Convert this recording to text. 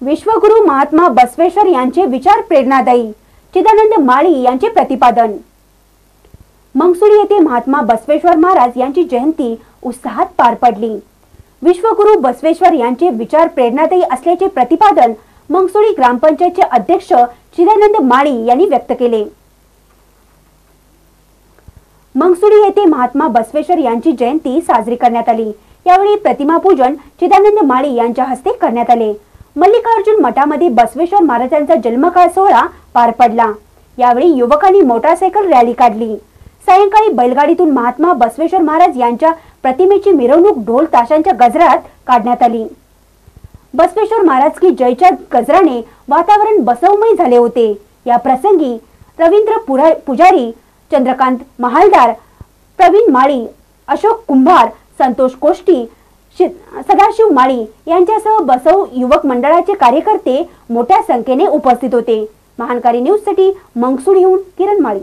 विश्वगुरु महात्मा बसवेश्वर यांचे विचार प्रेरणादायी, चिदानंद माळी यांचे प्रतिपादन। मंगसुळी येथे महात्मा बसवेश्वर महाराज यांची जयंती उत्साहात पार पडली। विश्वगुरु बसवेश्वर यांचे विचार प्रेरणादायी असल्याचे प्रतिपादन मंगसुळी ग्रामपंचायतचे अध्यक्ष चिदानंद माळी यांनी व्यक्त केले। मंगसुळी येथे महात्मा बसवेश्वर यांची जयंती साजरी करण्यात आली। यावेळी प्रतिमा पूजन चिदानंद माळी यांच्या हस्ते करण्यात आले। मल्लिकार्जुन मठामध्ये बसवेश्वर महाराजांचा जन्मकाळ सोहळा पार पडला। यावेळी युवकांनी मोटारसायकल रॅली काढली। सायंकाळी बैलगाडीतून महात्मा बसवेश्वर महाराज यांच्या प्रतिमेची मिरवणूक ढोल ताशांच्या गजरात काढण्यात आली। बसवेश्वर महाराज की जयच्या गजराने वातावरण बसवमय झाले होते। या प्रसंगी रवींद्र पुजारी, चंद्रकांत महालदार, प्रवीण माळी, अशोक कुंभार, संतोष कोष्टी, सदाशिव माळी यांच्यासह बसव युवक मंडळाचे कार्यकर्ते मोठ्या संख्येने उपस्थित होते। महानकारी न्यूज साठी मंगसुळीहून किरण माळी।